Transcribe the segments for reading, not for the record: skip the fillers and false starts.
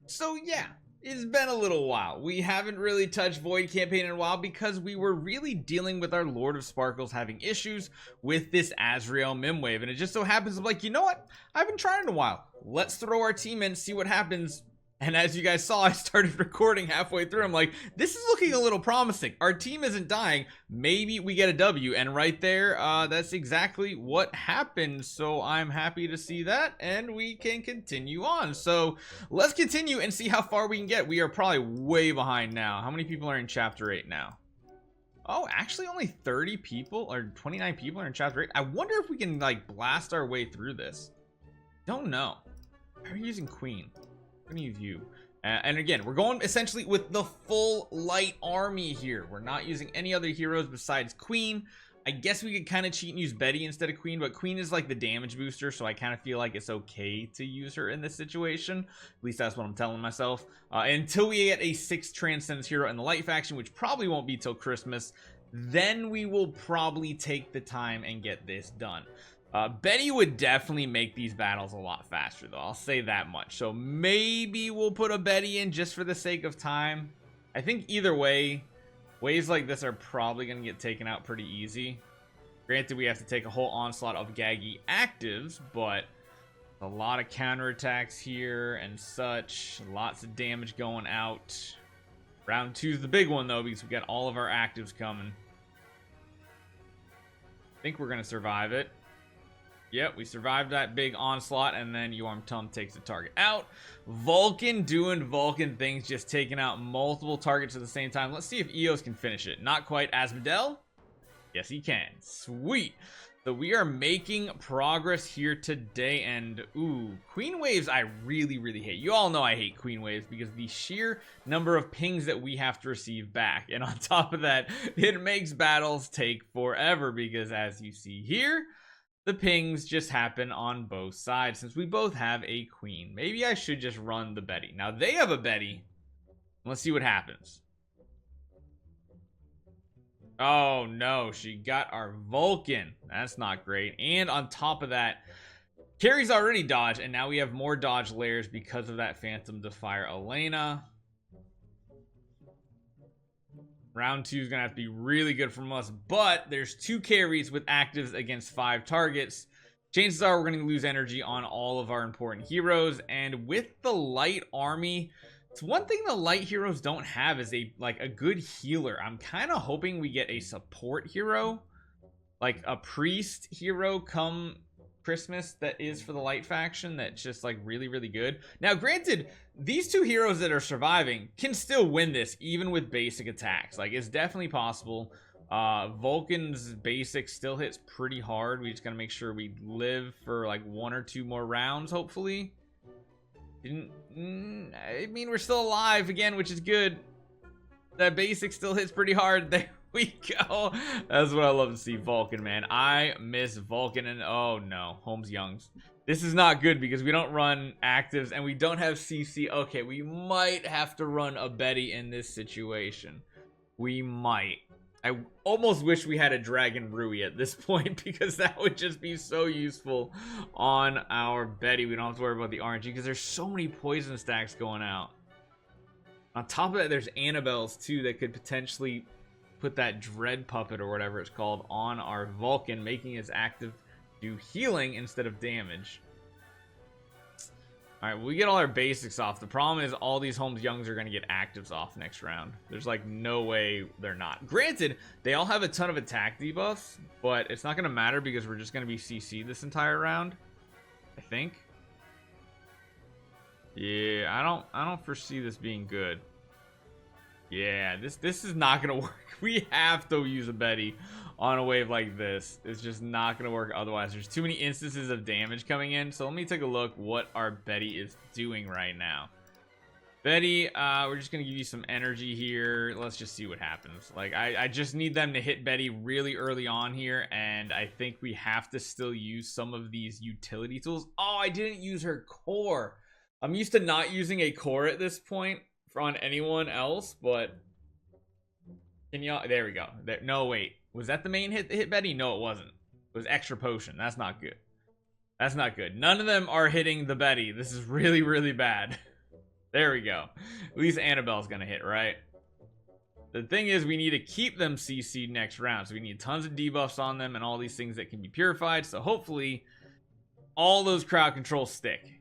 So yeah, it's been a little while. We haven't really touched Void campaign in a while because we were really dealing with our Lord of Sparkles having issues with this Azrael Mimwave, and it just so happens I'm like, you know what? I've been trying in a while. Let's throw our team in, see what happens. And as you guys saw, I started recording halfway through. I'm like, this is looking a little promising. Our team isn't dying. Maybe we get a W. And right there, that's exactly what happened. So I'm happy to see that. And we can continue on. So let's continue and see how far we can get. We are probably way behind now. How many people are in Chapter 8 now? Oh, actually only 30 people or 29 people are in Chapter 8. I wonder if we can, like, blast our way through this. Don't know. How are you using Queen? Any of you, and again, we're going essentially with the full light army here. We're not using any other heroes besides Queen. I guess we could kind of cheat and use Betty instead of Queen, but Queen is like the damage booster, so I kind of feel like it's okay to use her in this situation. At least that's what I'm telling myself. Until we get a 6th Transcendence hero in the light faction, which probably won't be till Christmas, then we will probably take the time and get this done. Betty would definitely make these battles a lot faster, though. I'll say that much. So maybe we'll put a Betty in just for the sake of time. I think either way, waves like this are probably going to get taken out pretty easy. Granted, we have to take a whole onslaught of Gaggy actives, but a lot of counterattacks here and such. Lots of damage going out. Round 2 is the big one, though, because we got all of our actives coming. I think we're going to survive it. Yep, we survived that big onslaught, and then Yorm Tum takes the target out. Vulcan doing Vulcan things, just taking out multiple targets at the same time. Let's see if Eos can finish it. Not quite. Asmodel? Yes, he can. Sweet. So we are making progress here today, and ooh, Queen Waves I really, really hate. You all know I hate Queen Waves because the sheer number of pings that we have to receive back. And on top of that, it makes battles take forever because as you see here, the pings just happen on both sides since we both have a Queen. Maybe I should just run the Betty. Now they have a Betty. Let's see what happens. Oh no, she got our Vulcan. That's not great. And on top of that, Carrie's already dodged, and now we have more dodge layers because of that Phantom Defier Elena. Round 2 is going to have to be really good from us, but there's 2 carries with actives against 5 targets. Chances are we're going to lose energy on all of our important heroes, and with the light army, it's one thing the light heroes don't have is a good healer. I'm kind of hoping we get a support hero, like a priest hero come Christmas that is for the light faction that's just like really, really good. Now, granted, these 2 heroes that are surviving can still win this even with basic attacks. Like, it's definitely possible. Vulcan's basic still hits pretty hard. We just gotta make sure we live for like 1 or 2 more rounds, hopefully. I mean, we're still alive again, which is good. That basic still hits pretty hard. There we go. That's what I love to see. Vulcan, man. I miss Vulcan. And oh no, Holmes Youngs. This is not good because we don't run actives and we don't have CC. Okay, we might have to run a Betty in this situation. We might. I almost wish we had a Dragon Rui at this point because that would just be so useful on our Betty. We don't have to worry about the RNG because there's so many poison stacks going out. On top of that, there's Annabelle's too that could potentially put that Dread Puppet or whatever it's called on our Vulcan, making his active do healing instead of damage. Alright, well, we get all our basics off. The problem is all these Holmes Youngs are going to get actives off next round. There's like no way they're not. Granted, they all have a ton of attack debuffs, but it's not going to matter because we're just going to be CC this entire round, I think. Yeah, I don't foresee this being good. Yeah, this is not gonna work. We have to use a Betty on a wave like this. It's just not gonna work otherwise. There's too many instances of damage coming in. So let me take a look what our Betty is doing right now. Betty, we're just gonna give you some energy here. Let's just see what happens. Like, I just need them to hit Betty really early on here, and I think we have to still use some of these utility tools. Oh, I didn't use her core. I'm used to not using a core at this point on anyone else, but can y'all? There we go. There, no, wait. Was that the main hit that hit Betty? No, it wasn't. It was extra potion. That's not good. That's not good. None of them are hitting the Betty. This is really, really bad. There we go. At least Annabelle's gonna hit, right? The thing is, we need to keep them CC'd next round. So we need tons of debuffs on them and all these things that can be purified. So hopefully, all those crowd controls stick.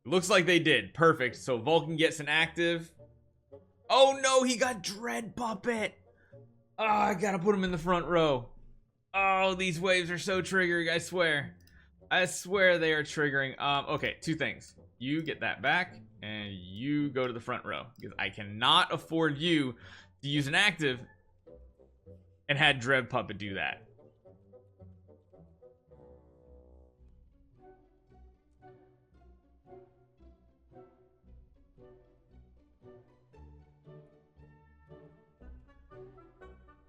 Looks like they did. Perfect. So Vulcan gets an active. Oh no, he got Dread Puppet. Oh, I gotta put him in the front row. Oh, these waves are so triggering, I swear. I swear they are triggering. Okay, two things. You get that back, and you go to the front row. Because I cannot afford you to use an active and had Dread Puppet do that.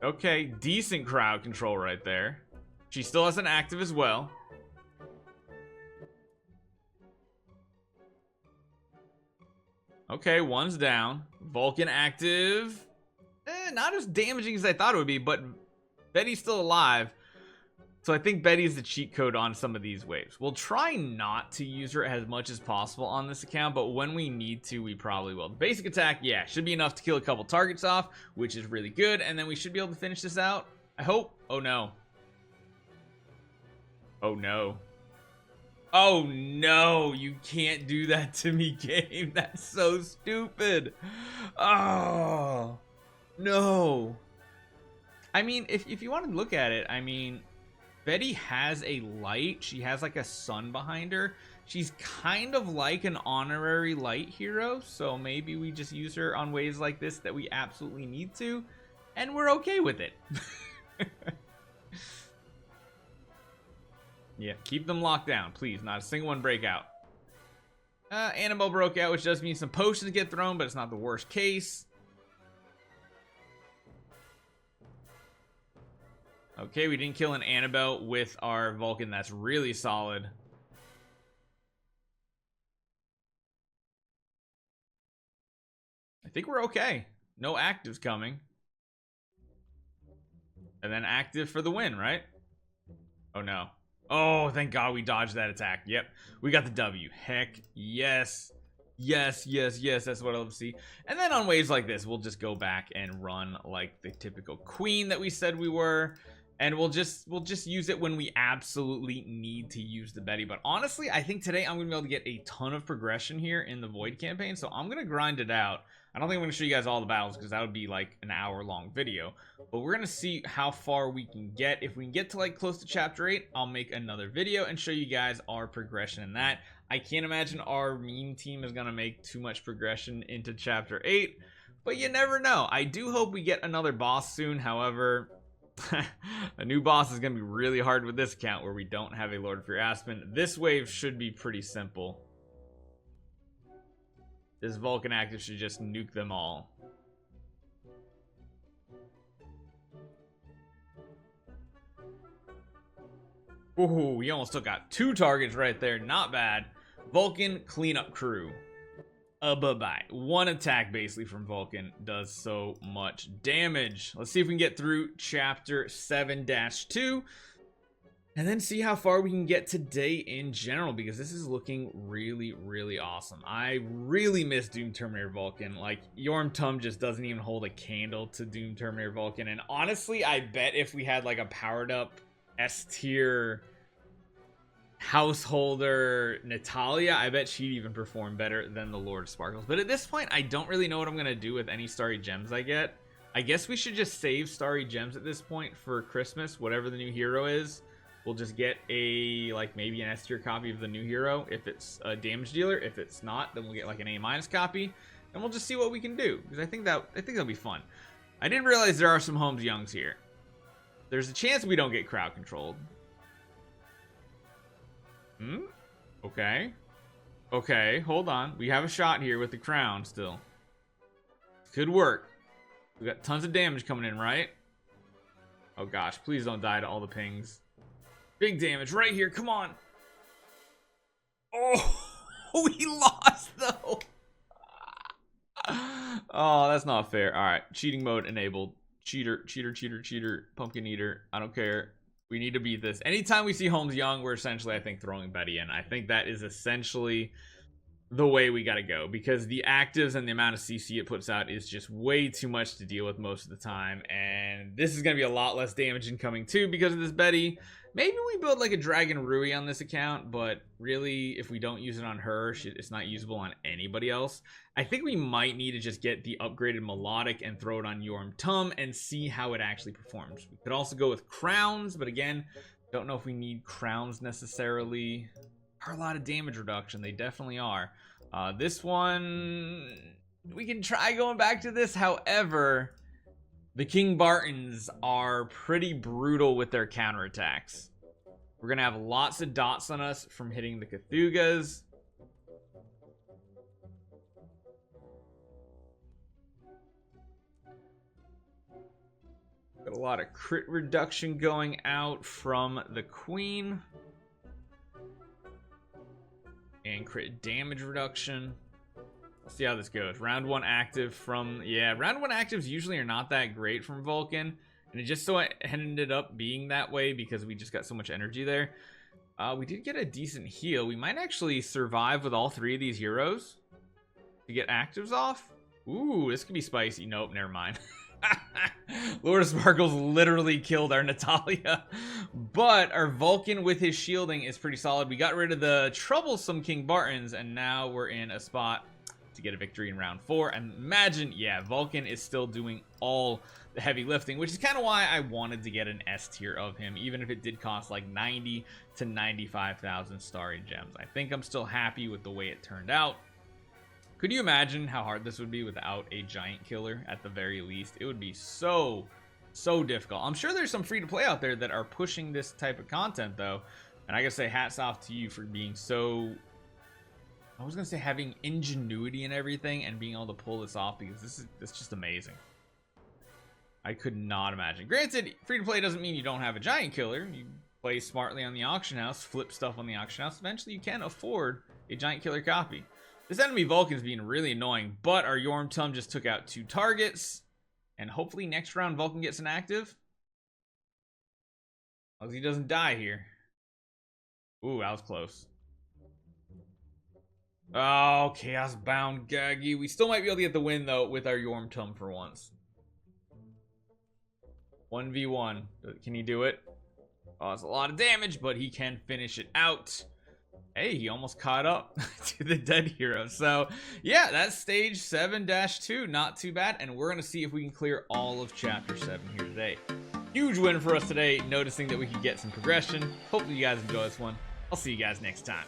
Okay, decent crowd control right there. She still has an active as well. Okay, one's down. Vulcan active. Not as damaging as I thought it would be, but Betty's still alive. So I think Betty's the cheat code on some of these waves. We'll try not to use her as much as possible on this account, but when we need to, we probably will. The basic attack, yeah, should be enough to kill a couple targets off, which is really good, and then we should be able to finish this out. I hope. Oh no. Oh no. Oh no, you can't do that to me, game. That's so stupid. Oh no. I mean, if you want to look at it, I mean, Betty has a light. She has like a sun behind her. She's kind of like an honorary light hero, so maybe we just use her on ways like this that we absolutely need to, and we're okay with it. Yeah, keep them locked down, please. Not a single one break out. Annabelle broke out, which does mean some potions get thrown, but it's not the worst case. Okay, we didn't kill an Annabelle with our Vulcan. That's really solid. I think we're okay. No actives coming. And then active for the win, right? Oh no. Oh, thank God we dodged that attack. Yep, we got the W. Heck yes. Yes, yes, yes, that's what I love to see. And then on waves like this, we'll just go back and run like the typical queen that we said we were. And we'll just use it when we absolutely need to use the Betty. But honestly, I think today I'm gonna be able to get a ton of progression here in the Void campaign. So I'm gonna grind it out. I don't think I'm gonna show you guys all the battles because that would be like an hour-long video. But we're gonna see how far we can get. If we can get to like close to chapter 8, I'll make another video and show you guys our progression in that. I can't imagine our meme team is gonna make too much progression into chapter 8, but you never know. I do hope we get another boss soon. However, a new boss is going to be really hard with this account where we don't have a Lord of Fear Aspen. This wave should be pretty simple. This Vulcan active should just nuke them all. Ooh, we almost took out 2 targets right there. Not bad. Vulcan cleanup crew. Bye-bye. 1 attack basically from Vulcan does so much damage. Let's see if we can get through chapter 7-2 and then see how far we can get today in general, because this is looking really, really awesome. I really miss Doom Terminator Vulcan. Like, Yorm Tum just doesn't even hold a candle to Doom Terminator Vulcan. And honestly, I bet if we had like a powered up S tier householder Natalia, I bet she'd even perform better than the Lord of Sparkles. But at this point, I don't really know what I'm gonna do with any starry gems I get. I guess we should just save starry gems at this point for Christmas. Whatever the new hero is, we'll just get a like maybe an S tier copy of the new hero if it's a damage dealer. If it's not, then we'll get like an A- copy, and we'll just see what we can do, because I think that'll be fun. I didn't realize there are some Holmes Youngs here. There's a chance we don't get crowd controlled. Okay. Okay, hold on. We have a shot here with the crown still. Could work. We got tons of damage coming in, right? Oh gosh, please don't die to all the pings. Big damage right here, come on. Oh, we lost though. Oh, that's not fair. All right, cheating mode enabled. Cheater, cheater, cheater, cheater, pumpkin eater. I don't care. We need to beat this. Anytime we see Holmes young, we're essentially, I think, throwing Betty in. I think that is essentially the way we got to go, because the actives and the amount of CC it puts out is just way too much to deal with most of the time. And this is going to be a lot less damage incoming too because of this Betty. Maybe we build like a Dragon Rui on this account, but really, if we don't use it on her, it's not usable on anybody else. I think we might need to just get the upgraded Melodic and throw it on Yorm Tum and see how it actually performs. We could also go with crowns, but again, don't know if we need crowns necessarily. Are a lot of damage reduction, they definitely are. This one, we can try going back to this. However, the King Bartons are pretty brutal with their counterattacks. We're gonna have lots of dots on us from hitting the Cthulhu's. Got a lot of crit reduction going out from the Queen. And crit damage reduction. Let's see how this goes. Round 1 active from... Yeah, round 1 actives usually are not that great from Vulcan. And it just so ended up being that way because we just got so much energy there. We did get a decent heal. We might actually survive with all 3 of these heroes to get actives off. Ooh, this could be spicy. Nope, never mind. Lord of Sparkles literally killed our Natalia. But our Vulcan with his shielding is pretty solid. We got rid of the troublesome King Bartons, and now we're in a spot to get a victory in round 4. And imagine, yeah, Vulcan is still doing all the heavy lifting, which is kind of why I wanted to get an S tier of him, even if it did cost like 90 to 95,000 starry gems. I think I'm still happy with the way it turned out. Could you imagine how hard this would be without a giant killer at the very least? It would be so difficult. I'm sure there's some free-to-play out there that are pushing this type of content, though. And I gotta say, hats off to you for being so... I was gonna say having ingenuity and everything and being able to pull this off, because it's just amazing. I could not imagine. Granted, free-to-play doesn't mean you don't have a giant killer. You play smartly on the auction house, flip stuff on the auction house. Eventually, you can afford a giant killer copy. This enemy Vulcan is being really annoying, but our Yorm Tum just took out 2 targets. And hopefully next round Vulcan gets an active. As long as he doesn't die here. Ooh, that was close. Oh, Chaos Bound Gaggy. We still might be able to get the win, though, with our Yorm Tum for once. 1v1. Can he do it? Oh, it's a lot of damage, but he can finish it out. Hey, he almost caught up to the dead hero. So, yeah, that's stage 7-2. Not too bad. And we're going to see if we can clear all of chapter 7 here today. Huge win for us today, noticing that we could get some progression. Hopefully you guys enjoy this one. I'll see you guys next time.